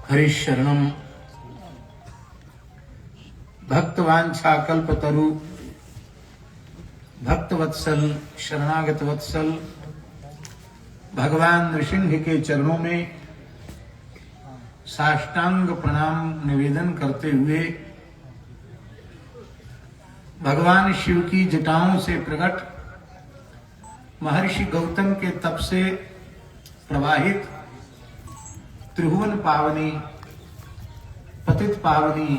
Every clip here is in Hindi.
हरिशरणम भक्तवांछाकल्पतरु भक्तवत्सल शरणागत वत्सल भगवान नृसिंह के चरणों में साष्टांग प्रणाम निवेदन करते हुए भगवान शिव की जटाओं से प्रकट महर्षि गौतम के तप से प्रवाहित त्रिभुवन पावनी पतित पावनी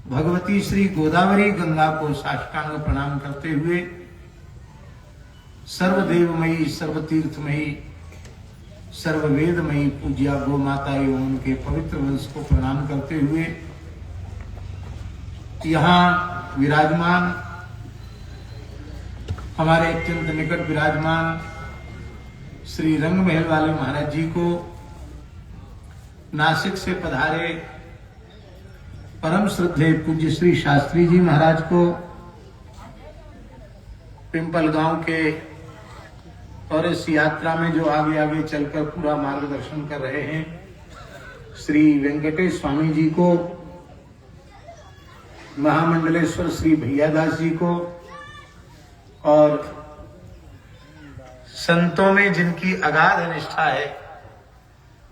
भगवती श्री गोदावरी गंगा को साष्टांग प्रणाम करते हुए सर्वदेवमयी सर्वतीर्थमयी सर्ववेदमयी पूज्या गो माता एवं उनके पवित्र वंश को प्रणाम करते हुए यहाँ विराजमान हमारे अत्यंत निकट विराजमान श्री रंग महल वाले महाराज जी को, नासिक से पधारे परम श्रद्धेय पूज्य श्री शास्त्री जी महाराज को, पिंपल गांव के और इस यात्रा में जो आगे आगे चलकर पूरा मार्गदर्शन कर रहे हैं श्री वेंकटेश स्वामी जी को, महामंडलेश्वर श्री भैयादास जी को और संतों में जिनकी अगाध निष्ठा है,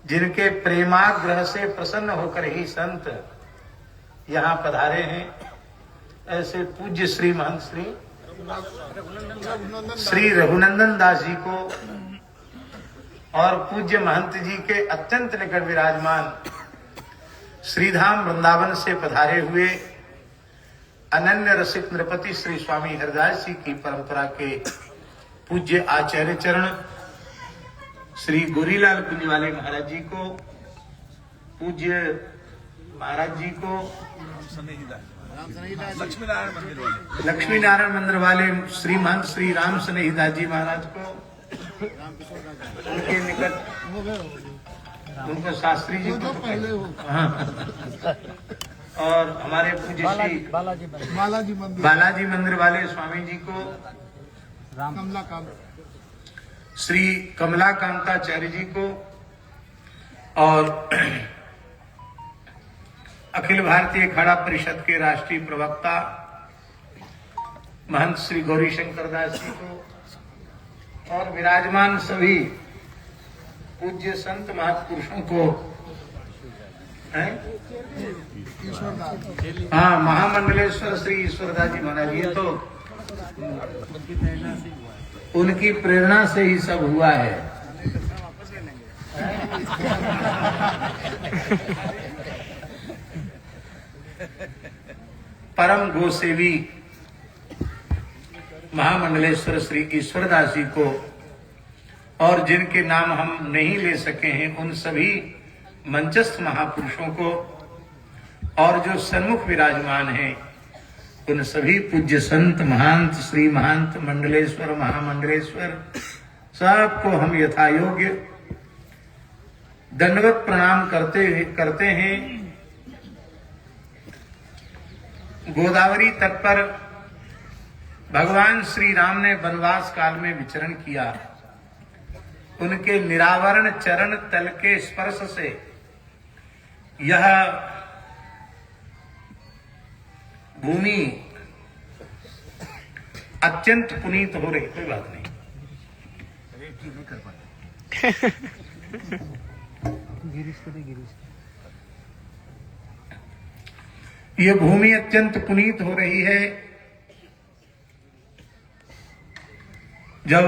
जिनके प्रेमाग्रह से प्रसन्न होकर ही संत यहाँ पधारे हैं, ऐसे पूज्य श्री महंत श्री रघुनंदन दास जी को और पूज्य महंत जी के अत्यंत निकट विराजमान श्रीधाम वृंदावन से पधारे हुए अनन्य रसिक नृपति श्री स्वामी हरिदास जी की परंपरा के पूज्य आचार्य चरण श्री गोरीलाल कुंज वाले महाराज जी को, पूज्य महाराज जी को, लक्ष्मी नारायण मंदिर वाले श्री महंत श्री राम स्नेहिदास जी महाराज को, उनके निकट उनको शास्त्री जी को और हमारे पूज्य श्री बालाजी मंदिर वाले स्वामी जी को, श्री कमलाकांताचार्य जी को और अखिल भारतीय अखाड़ा परिषद के राष्ट्रीय प्रवक्ता महंत श्री गौरी शंकर दास जी को और विराजमान सभी पूज्य संत महापुरुषों को, हाँ, महामंडलेश्वर श्री ईश्वरदास जी महाराज, ये तो उनकी प्रेरणा से ही सब हुआ है। परम गोसेवी महामंडलेश्वर श्री ईश्वरदास जी को और जिनके नाम हम नहीं ले सके हैं उन सभी मंचस्थ महापुरुषों को और जो सन्मुख विराजमान हैं उन सभी पूज्य संत महंत श्री महंत मंडलेश्वर महामंडलेश्वर सबको हम यथा योग्य दंडवत प्रणाम करते हैं। गोदावरी तट पर भगवान श्री राम ने वनवास काल में विचरण किया, उनके निरावरण चरण तल के स्पर्श से यह भूमि अत्यंत पुनीत हो रही। कोई बात नहीं, ये भूमि अत्यंत पुनीत हो रही है। जब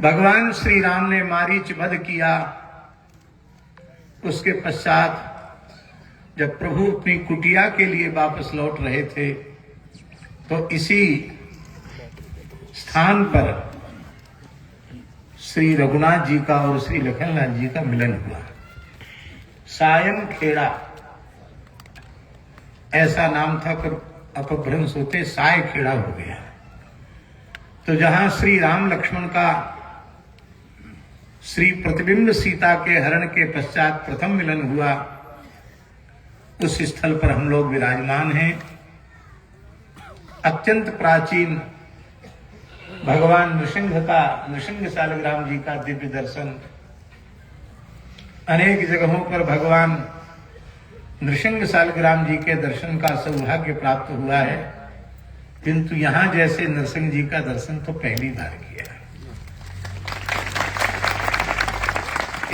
भगवान श्री राम ने मारीच वध किया, उसके पश्चात जब प्रभु अपनी कुटिया के लिए वापस लौट रहे थे तो इसी स्थान पर श्री रघुनाथ जी का और श्री लखनलाल जी का मिलन हुआ। सायं खेड़ा ऐसा नाम था, पर अपभ्रंश होते साय खेड़ा हो गया। तो जहां श्री राम लक्ष्मण का श्री प्रतिबिंब सीता के हरण के पश्चात प्रथम मिलन हुआ, उस स्थल पर हम लोग विराजमान हैं। अत्यंत प्राचीन भगवान नृसिंह शालिग्राम जी का दिव्य दर्शन अनेक जगहों पर भगवान नृसिंह सालग्राम जी के दर्शन का सौभाग्य प्राप्त हुआ है, किंतु यहां जैसे नरसिंह जी का दर्शन तो पहली बार किया है।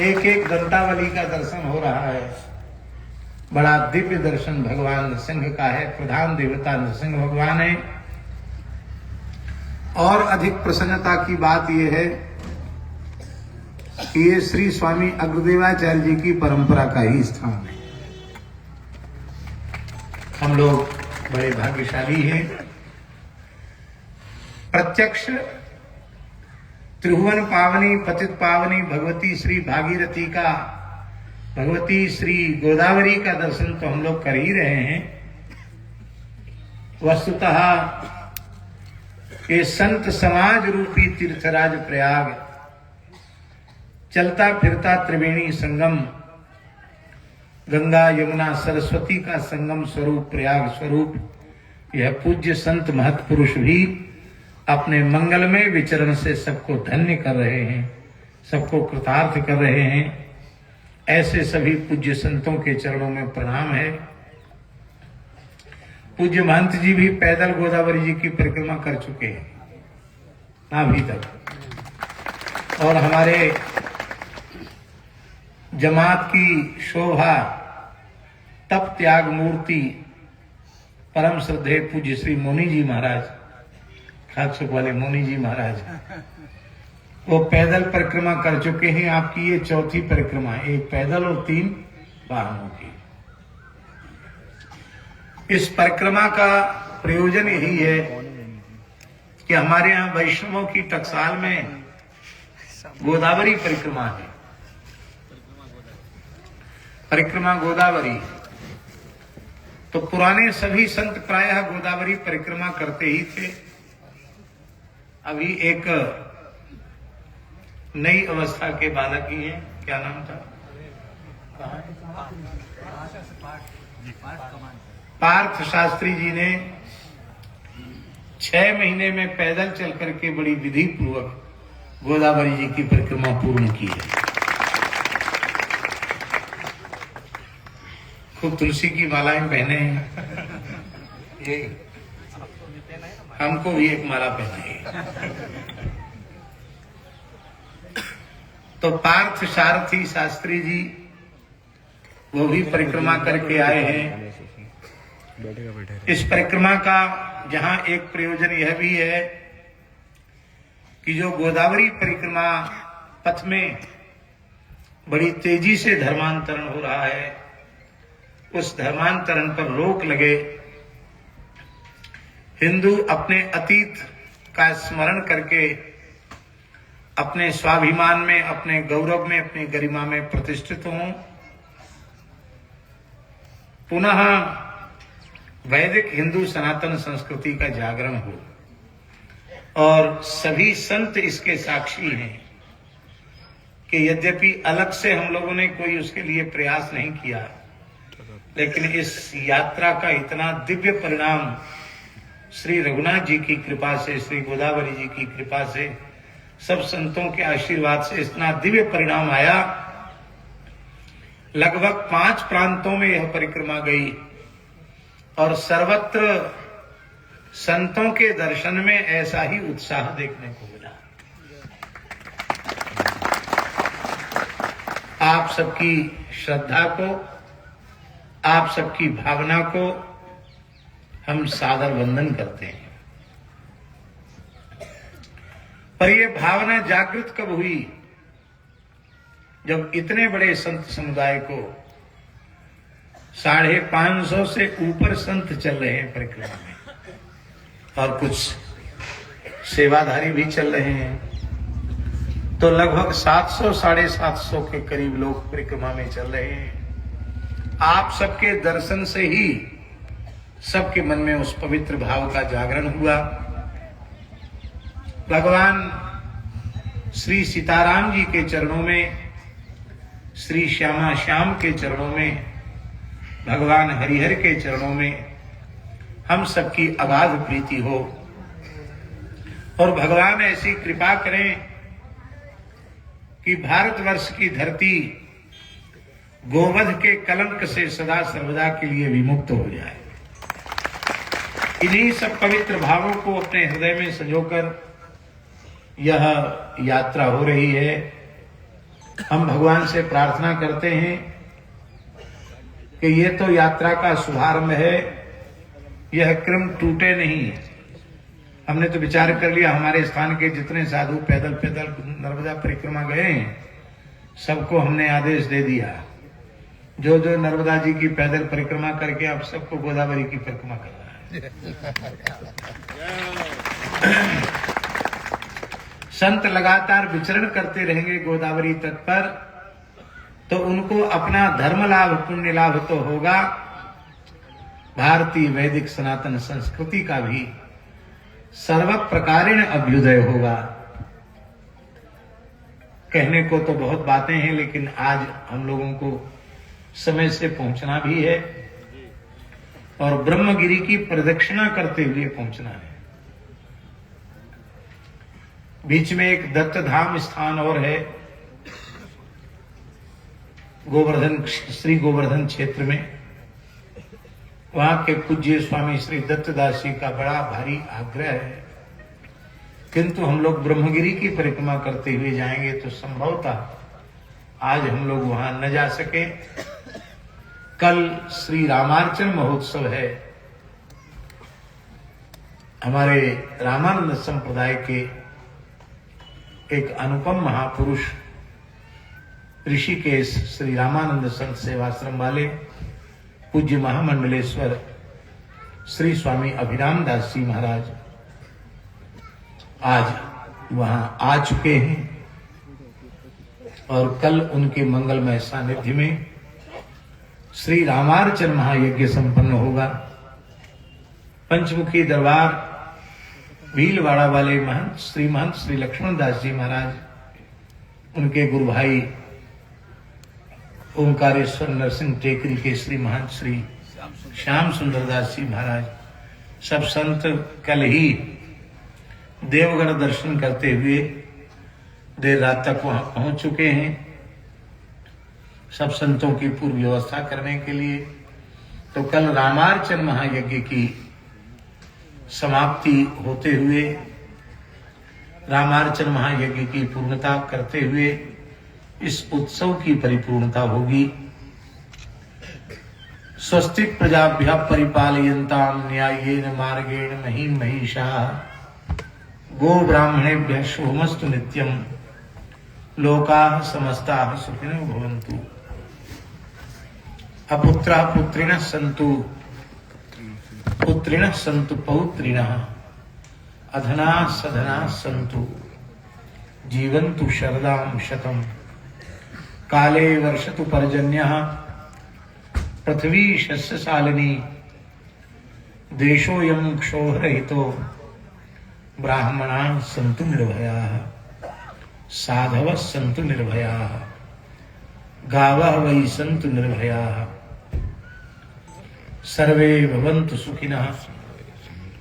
एक एक दंतावली का दर्शन हो रहा है। बड़ा दिव्य दर्शन भगवान नरसिंह का है। प्रधान देवता नरसिंह भगवान है। और अधिक प्रसन्नता की बात यह है कि ये श्री स्वामी अग्रदेवाचार्य जी की परंपरा का ही स्थान है। हम लोग बड़े भाग्यशाली हैं। प्रत्यक्ष त्रिभुवन पावनी पतित पावनी भगवती श्री भागीरथी का, भगवती श्री गोदावरी का दर्शन तो हम लोग कर ही रहे हैं। वस्तुतः ये संत समाज रूपी तीर्थराज प्रयाग, चलता फिरता त्रिवेणी संगम, गंगा यमुना सरस्वती का संगम स्वरूप प्रयाग स्वरूप, यह पूज्य संत महत्पुरुष भी अपने मंगलमय विचरण से सबको धन्य कर रहे हैं, सबको कृतार्थ कर रहे हैं। ऐसे सभी पूज्य संतों के चरणों में प्रणाम है। पूज्य महंत जी भी पैदल गोदावरी जी की परिक्रमा कर चुके हैं अभी तक, और हमारे जमात की शोभा तप त्याग मूर्ति परम श्रद्धेय पूज्य श्री मोनी जी महाराज, खाकसुख वाले मोनी जी महाराज, वो पैदल परिक्रमा कर चुके हैं। आपकी ये चौथी परिक्रमा, एक पैदल और 3 वाहनों की। इस परिक्रमा का प्रयोजन यही है कि हमारे यहाँ वैष्णवों की टकसाल में गोदावरी परिक्रमा है, परिक्रमा गोदावरी। तो पुराने सभी संत प्रायः गोदावरी परिक्रमा करते ही थे। अभी एक नई अवस्था के बालक ही हैं, क्या नाम था, पार्थ शास्त्री जी ने 6 महीने में पैदल चल करके बड़ी विधि पूर्वक गोदावरी जी की परिक्रमा पूर्ण की है। खूब तुलसी की मालाएं पहने हैं, ये हमको भी एक माला पहनाई। तो पार्थ सारथी शास्त्री जी वो भी परिक्रमा करके आए हैं। इस परिक्रमा का जहां एक प्रयोजन यह भी है कि जो गोदावरी परिक्रमा पथ में बड़ी तेजी से धर्मांतरण हो रहा है, उस धर्मांतरण पर रोक लगे, हिंदू अपने अतीत का स्मरण करके अपने स्वाभिमान में, अपने गौरव में, अपनी गरिमा में प्रतिष्ठित हों, पुनः वैदिक हिंदू सनातन संस्कृति का जागरण हो। और सभी संत इसके साक्षी हैं कि यद्यपि अलग से हम लोगों ने कोई उसके लिए प्रयास नहीं किया, लेकिन इस यात्रा का इतना दिव्य परिणाम श्री रघुनाथ जी की कृपा से, श्री गोदावरी जी की कृपा से, सब संतों के आशीर्वाद से इतना दिव्य परिणाम आया। लगभग 5 प्रांतों में यह परिक्रमा गई और सर्वत्र संतों के दर्शन में ऐसा ही उत्साह देखने को मिला। आप सबकी श्रद्धा को, आप सबकी भावना को हम सादर वंदन करते हैं। पर यह भावना जागृत कब हुई? जब इतने बड़े संत समुदाय को 550 से ऊपर संत चल रहे हैं परिक्रमा में, और कुछ सेवाधारी भी चल रहे हैं, तो लगभग 700 750 के करीब लोग परिक्रमा में चल रहे हैं। आप सबके दर्शन से ही सबके मन में उस पवित्र भाव का जागरण हुआ। भगवान श्री सीताराम जी के चरणों में, श्री श्यामा श्याम के चरणों में, भगवान हरिहर के चरणों में हम सबकी अगाध प्रीति हो, और भगवान ऐसी कृपा करें कि भारतवर्ष की धरती गोवध के कलंक से सदा सर्वदा के लिए विमुक्त हो जाए। इन्हीं सब पवित्र भावों को अपने हृदय में संजोकर यह यात्रा हो रही है। हम भगवान से प्रार्थना करते हैं कि ये तो यात्रा का शुभारंभ है, यह क्रम टूटे नहीं। हमने तो विचार कर लिया, हमारे स्थान के जितने साधु पैदल पैदल नर्मदा परिक्रमा गए हैं, सबको हमने आदेश दे दिया, जो जो नर्मदा जी की पैदल परिक्रमा करके अब सबको गोदावरी की परिक्रमा कर रहा है। संत लगातार विचरण करते रहेंगे गोदावरी तट पर, तो उनको अपना धर्म लाभ पुण्य लाभ तो होगा, भारतीय वैदिक सनातन संस्कृति का भी सर्व प्रकारेण अभ्युदय होगा। कहने को तो बहुत बातें हैं, लेकिन आज हम लोगों को समय से पहुंचना भी है और ब्रह्मगिरी की प्रदक्षिणा करते हुए पहुंचना है। बीच में एक दत्त धाम स्थान और है, गोवर्धन, श्री गोवर्धन क्षेत्र में। वहां के पूज्य स्वामी श्री दत्तदास जी का बड़ा भारी आग्रह है, किंतु हम लोग ब्रह्मगिरी की परिक्रमा करते हुए जाएंगे तो संभवतः आज हम लोग वहां न जा सके। कल श्री रामार्चन महोत्सव है। हमारे रामानंद संप्रदाय के एक अनुपम महापुरुष ऋषिकेश श्री रामानंद संत सेवाश्रम वाले पूज्य महामंडलेश्वर श्री स्वामी अभिराम दास जी महाराज आज वहां आ चुके हैं और कल उनके मंगलमय सानिध्य में श्री रामार्चन महायज्ञ संपन्न होगा। पंचमुखी दरबार भीलवाड़ा वाले महंत श्री लक्ष्मण दास जी महाराज, उनके गुरु भाई ओंकारेश्वर नरसिंह टेकरी के श्री महंत श्री श्याम सुंदर दास जी महाराज, सब संत कल ही देवगढ़ दर्शन करते हुए देर रात तक वहां पहुंच चुके हैं। सब संतों की पूर्व व्यवस्था करने के लिए तो कल रामार्चन महायज्ञ की समाप्ति होते हुए, रामार्चन महायज्ञ की पूर्णता करते हुए इस उत्सव की परिपूर्णता होगी। स्वस्ति प्रजाभ्यः परिपालयन्तां न्याय्येन मार्गेण महीम् महिषाः गो ब्राह्मणेभ्यः शुभमस्तु नित्यम् लोकाः समस्ताः सुखिनो भवन्तु। अपुत्राः पुत्रिणः सन्तु पुत्रिणः सन्तु पौत्रिणः अधनाः सधनाः सन्तु जीवन्तु शरदां शतम् काले वर्षतु पर्जन्यः पृथ्वी शस्यशालिनी देशोऽयं क्षोभरहितो ब्राह्मणाः सन्तु निर्भयाः साधवः सन्तु निर्भयाः गावः वै सन्तु निर्भयाः सर्वे भवन्तु सुखिनः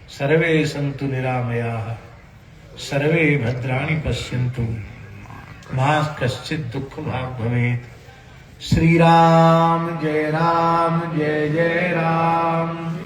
सर्वे सन्तु निरामयाः सर्वे भद्राणि पश्यन्तु मा कश्चित् दुःख भाग् भवेत्। श्री राम जय जय राम।